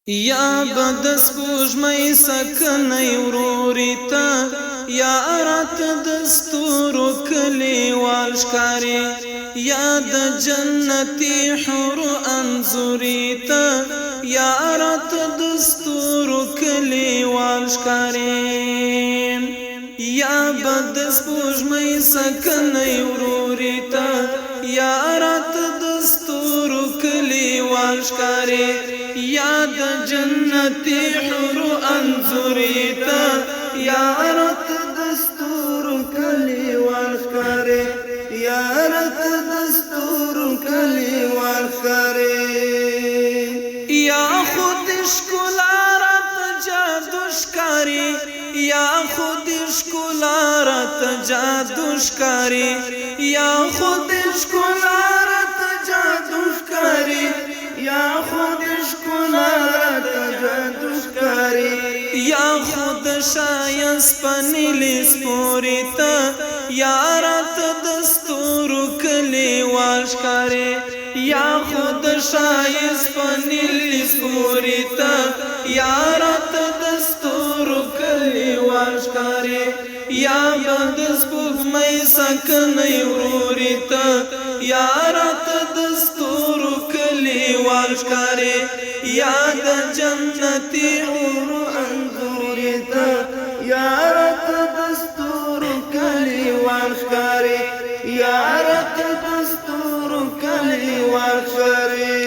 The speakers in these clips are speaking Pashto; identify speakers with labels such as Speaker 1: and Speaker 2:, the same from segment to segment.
Speaker 1: یا بد سپوږمۍ سکنۍ وروري ته یا رات دستورو کلیوال ښکاري یا د جنتي حور انځوري ته یا رات دستورو کلیوال ښکاري یا بد سپوږمۍ سکنۍ وروري ته یا رات دستورو کلیوال ښکاري یا د جنتي حور انځوري ته یا رات دستورو کلیوال ښکاري یا رات دستورو کلیوال ښکاري یا خود ښکلا رات جادو ښکاري یا خود ښکلا رات جادو ښکاري یا خود ښکلا رات جادو ښکاري یا خود ښکلا رات جادو ښکاري یا خود شایست پنیلی سپوري ته یا رات دستورو کلیوال ښکاري یا خود شایست پنیلی سپوري ته یا رات دستورو کلیوال ښکاري یا بد سپوږمۍ سکنۍ وروري ته یا رات دستورو کلیوال ښکاري یا د جنتي حور انځوري ته یا رات دستورو کلیوال ښکاري یا رات دستورو کلیوال ښکاري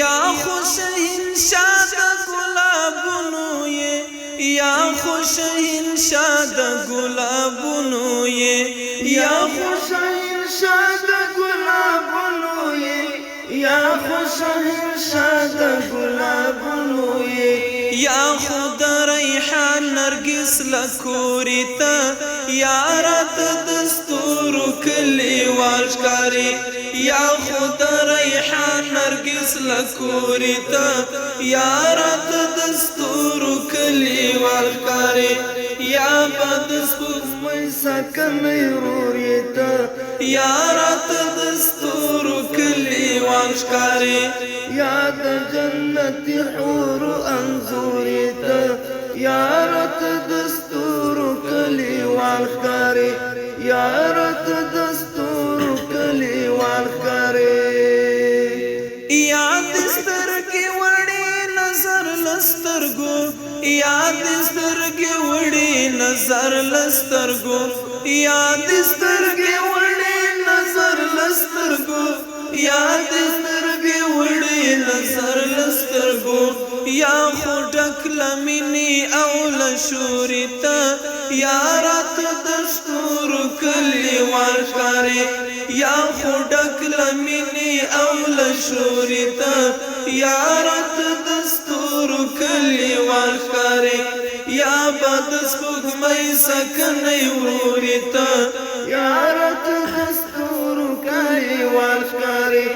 Speaker 1: یا خوش انشاء د ګلابونو یې یا خوش انشاء د ګلابونو یې یا خوش انشاء د ګلابونو یې یا خوش انشاء د ګلابونو یې یا خود ریحان نرګس لکوري ته یا رات دستورو کلیوال ښکاري یا خود ریحان نرګس لکوري ته یا رات دستورو کلیوال ښکاري یا بد سپوږمۍ سکنۍ وروري ته یا رات دستورو کلیوال ښکاري یا د جنتي حور انځوري ته یا رات دستورو کلیوال ښکاري یا رات دستورو کلیوال ښکاري یا د سترګې وړې نظر لسترګو یا د سترګې وړې نظر لسترګو یا د سترګې وړې نظر لسترګو یا د سترګې وړې نظر لسترګو یا خو ډک لمینې او لشوري ته یا رات دستورو کلیوال ښکاري یا خو ډک لمینې او لشوري ته یا رات دستورو کلیوال ښکاري یا بد سپوږمۍ سکنۍ وروري ته یا رات دستورو کلیوال ښکاري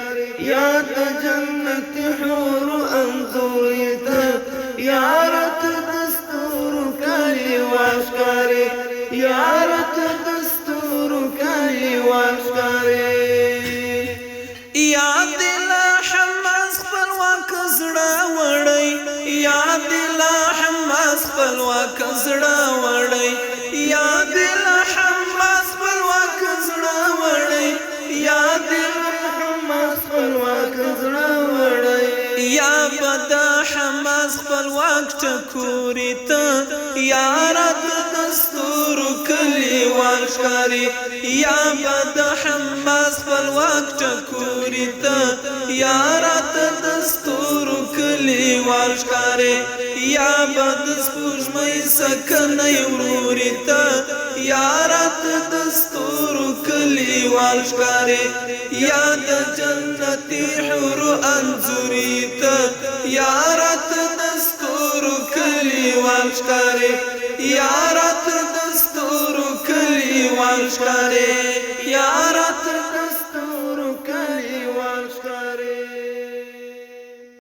Speaker 1: یا د جنتي حور انځوري ته یا رات دستورو کلیوال ښکاري یا رات دستورو کلیوال ښکاري یا دل حماس خپلواک زړه وړی یا دل حماس خپلواک زړه وړی یا دل حماس خپلواک زړه وړی یا دل حماس خپلواک زړه وړی یا بد حماس خپلواک ټکوري ته یا رات دستورو کلیوال ښکاري یا بد حماس خپلواک ټکوري ته یا رات دستورو کلیوال ښکاري یا بد سپوږمۍ سکنۍ وروري ته یا رات دستورو کلیوال ښکاري یا د جنتي حور انځوري ته یا رات دستورو کلیوال ښکاري یا رات دستورو کلیوال ښکاري